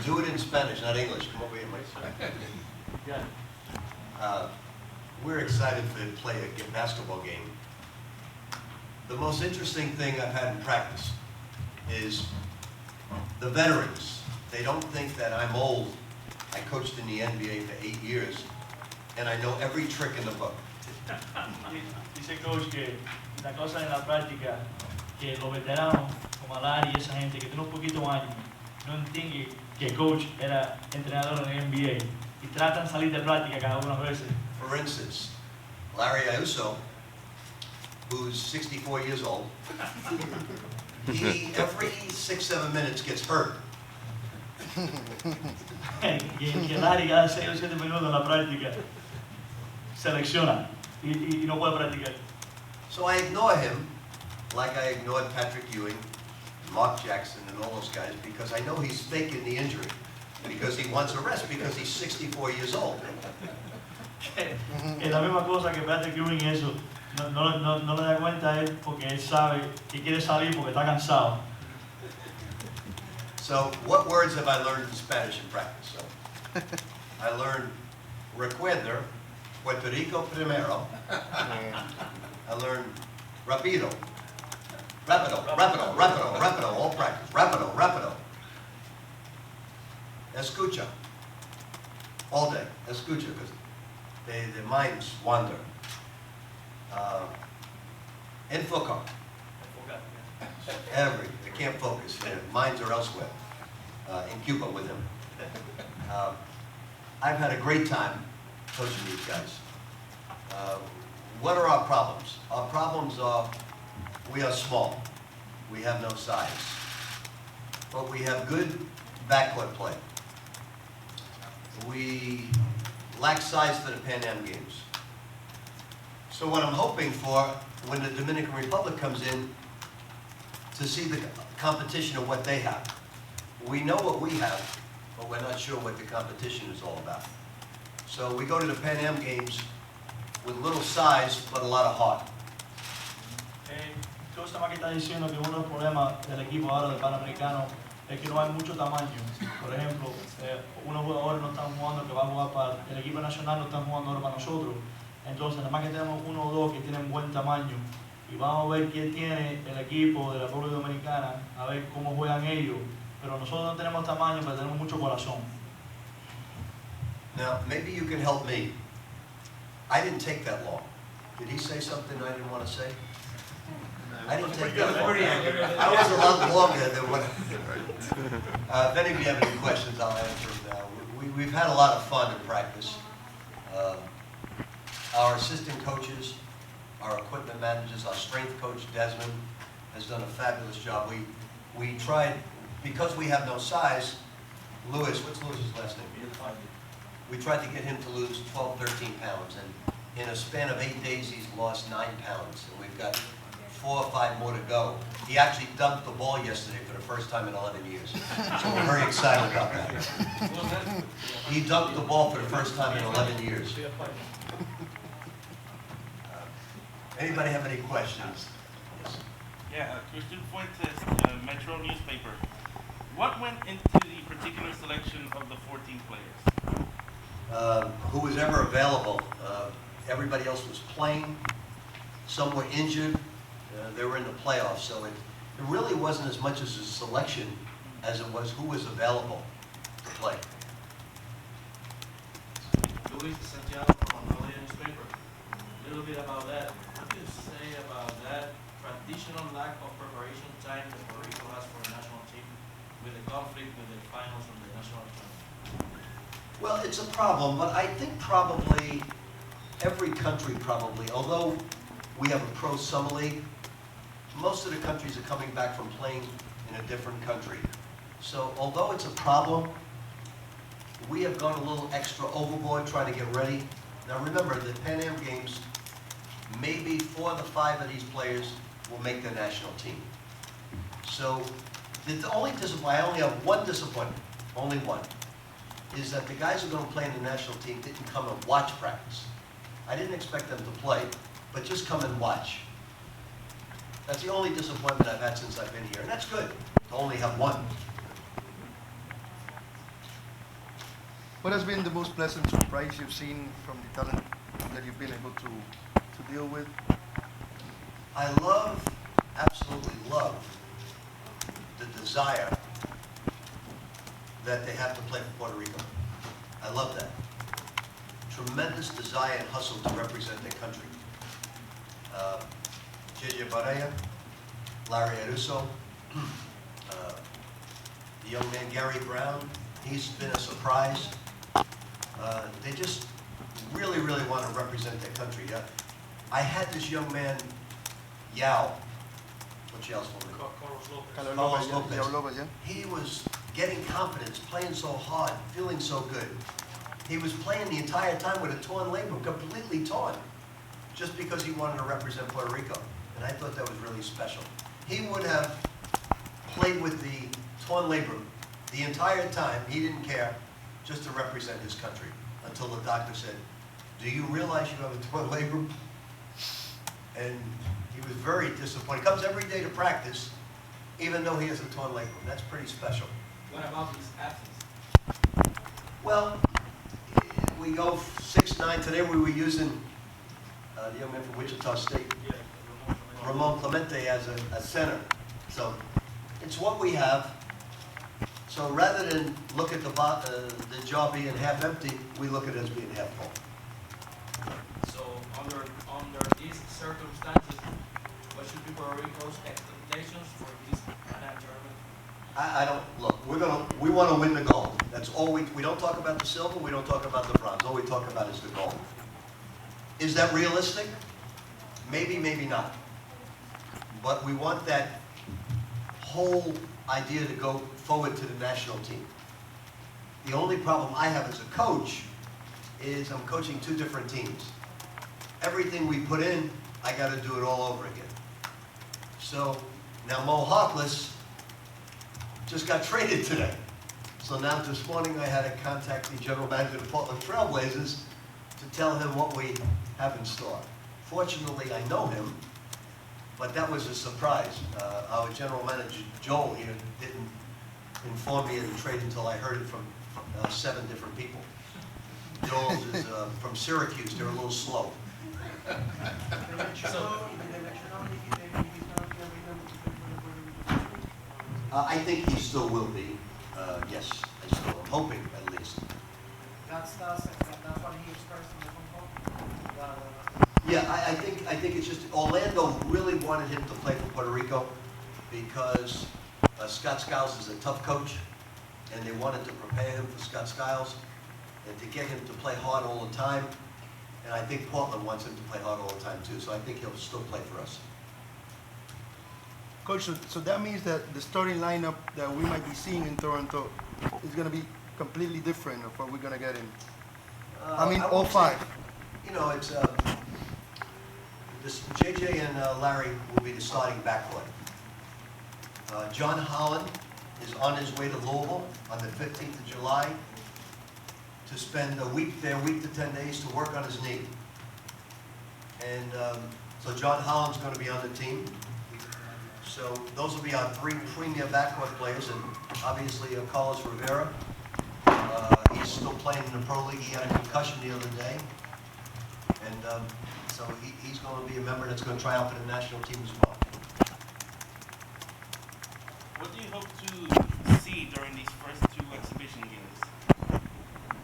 Do it in Spanish, not English. Come over here, Mike. We're excited to play a basketball game. The most interesting thing I've had in practice is the veterans. They don't think that I'm old. I coached in the NBA for 8 years, and I know every trick in the book. Dice coach que la cosa en la práctica, que los veteranos como Larry y esa gente que tiene un poquito más años, no entienden que coach era entrenador en el NBA y tratan de salir de práctica cada unas veces. For instance, Larry Ayuso, who's 64 years old, he every 6-7 minutes gets hurt. que Larry cada 6 o 7 minutos en la práctica se lesiona y no puede practicar. So I ignore him like I ignored Patrick Ewing, Mark Jackson, and all those guys because I know he's faking the injury because he wants a rest because he's 64 years old. Es la misma cosa que Patrick Ewing eso. No le da cuenta a él porque él sabe que quiere salir porque está cansado. So what words have I learned in Spanish in practice? So I learned recuerdo, Puerto Rico primero. I learned rapido, rapido, all practice, rapido. Escucha, all day, escucha, because their minds wander. Enfocar. They can't focus. Their minds are elsewhere. In Cuba with him. I've had a great time coaching these guys. What are our problems? Our problems are we are small. We have no size. But we have good backcourt play. We lack size for the Pan Am Games. So what I'm hoping for when the Dominican Republic comes in to see the competition of what they have. We know what we have, but we're not sure what the competition is all about. So we go to the Pan Am Games with little size, but a lot of heart. Cosa más que está diciendo que uno de los problemas del equipo ahora del Panamericano es que no hay mucho tamaño. Por ejemplo, unos jugadores no están jugando que van a jugar para el equipo nacional, no están jugando ahora para nosotros. Entonces, nada más que tenemos uno o dos que tienen buen tamaño y vamos a ver qué tiene el equipo de la República Dominicana, a ver cómo juegan ellos. Pero nosotros no tenemos tamaño, pero tenemos mucho corazón. Now, maybe you can help me. I didn't take that long. Did he say something I didn't want to say? I didn't take that long. I was a lot longer than what. If any of you have any questions, I'll answer them now. We've had a lot of fun in practice. Our assistant coaches, our equipment managers, our strength coach, Desmond, has done a fabulous job. We tried, because we have no size, Lewis, what's Lewis's last name? We tried to get him to lose 12, 13 pounds, and in a span of 8 days, he's lost 9 pounds, and we've got 4 or 5 more to go. He actually dunked the ball yesterday for the first time in 11 years, so we're very excited about that. He dunked the ball for the first time in 11 years. Anybody have any questions? Yes. Yeah, Christian Fuentes, Metro newspaper. What went into the particular selection of the 14 players? Who was ever available. Everybody else was playing. Some were injured. They were in the playoffs, so it really wasn't as much as a selection as it was who was available to play. Luis Santiago from Nacional newspaper. A little bit about that. What do you say about that traditional lack of preparation time that Puerto Rico has for a national team with the conflict with the finals of the national tournament? Well, it's a problem, but I think probably every country although we have a pro summer league, most of the countries are coming back from playing in a different country. So although it's a problem, we have gone a little extra overboard trying to get ready. Now remember, the Pan Am Games, maybe 4 of the 5 of these players will make the national team. So the only disappointment, I only have one disappointment, only one, is that the guys who are going to play in the national team didn't come and watch practice. I didn't expect them to play, but just come and watch. That's the only disappointment I've had since I've been here, and that's good to only have one. What has been the most pleasant surprise you've seen from the talent that you've been able to deal with? I absolutely love the desire that they have to play for Puerto Rico. I love that. Tremendous desire and hustle to represent their country. JJ Barea, Larry Aruso, the young man Gary Brown, he's been a surprise. They just really, really want to represent their country. I had this young man, Yao, what's Yao's full name? Carlos Lopez. Yao Lopez, yeah? He was getting confidence, playing so hard, feeling so good. He was playing the entire time with a torn labrum, completely torn, just because he wanted to represent Puerto Rico. And I thought that was really special. He would have played with the torn labrum the entire time, he didn't care, just to represent his country, until the doctor said, "Do you realize you have a torn labrum?" And he was very disappointed. He comes every day to practice, even though he has a torn labrum. That's pretty special. What about his absence? Well, we go 6'9". Today we were using the young man from Wichita State, Ramon Clemente, as a center. So it's what we have. So rather than look at the job being half empty, we look at it as being half full. So under these circumstances, what should be Puerto Rico's expectations for this tournament? I don't, look, we want to win the gold. That's all we don't talk about the silver, we don't talk about the bronze. All we talk about is the gold. Is that realistic? Maybe, maybe not. But we want that whole idea to go forward to the national team. The only problem I have as a coach is I'm coaching two different teams. Everything we put in, I got to do it all over again. So now Mo Harkless just got traded today. So now this morning I had to contact the general manager of the Portland Trail Blazers to tell him what we have in store. Fortunately, I know him, but that was a surprise. Our general manager, Joel, here, didn't inform me of the trade until I heard it from 7 different people. Joel is from Syracuse. They're a little slow. I think he still will be. Yes, I'm hoping at least. That's what he expressed in the phone call? Yeah, I think it's just Orlando really wanted him to play for Puerto Rico because Scott Skiles is a tough coach, and they wanted to prepare him for Scott Skiles and to get him to play hard all the time. And I think Portland wants him to play hard all the time too. So I think he'll still play for us. Coach, so that means that the starting lineup that we might be seeing in Toronto is going to be completely different of what we're going to get in. I mean, all won't say- 5. You know, it's this JJ and Larry will be the starting backcourt. John Holland is on his way to Louisville on the 15th of July to spend a week there, week to 10 days to work on his knee. And so John Holland's going to be on the team. So those will be our 3 premier backcourt players, and obviously Carlos Rivera. He's still playing in the Pro League. He had a concussion the other day. And so he's going to be a member that's going to try out for the national team as well. What do you hope to see during these first 2 exhibition games?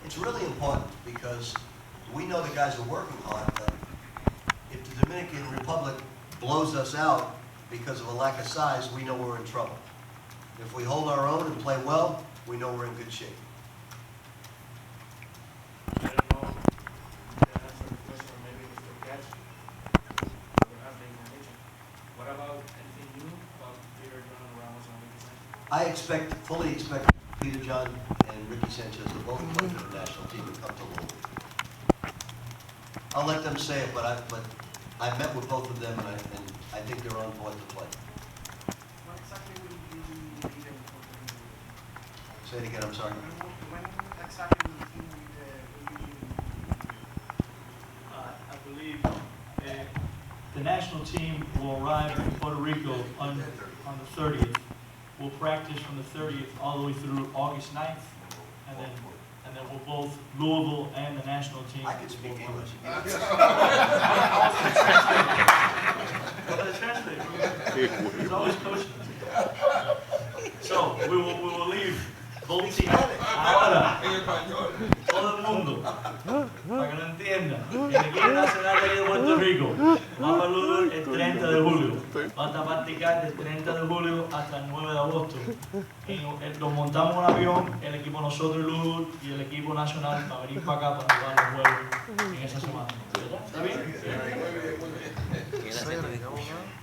It's really important because we know the guys are working hard, but if the Dominican Republic blows us out because of a lack of size, we know we're in trouble. If we hold our own and play well, we know we're in good shape. I don't know if you answer the question, maybe Mr. Katz will have the information. What about anything new about Peter John Ramos and Ricky Sanchez? I fully expect Peter John and Ricky Sanchez to both play for the national team and come to Louisville. I'll let them say it, but I met with both of them, and I think they're on board to play. What exactly will you be leading for the Say it again, I'm sorry. When exactly will the team will be leading? I believe the national team will arrive in Puerto Rico on the 30th. We'll practice from the 30th all the way through August 9th, and and then we're both Louisville and the national team. I can speak English. He's always coaching. So, we will leave both teams. Ahora, todo el mundo, para que lo entienda, el equipo nacional de aquí de Puerto Rico va para Louisville el 30 de julio. Va a estar practicando del 30 de julio hasta el 9 de agosto. Y nos montamos un avión, el equipo nosotros y Louisville y el equipo nacional para venir para acá para jugar los juegos en esa semana. ¿Está bien? Serio, digamos, ¿no?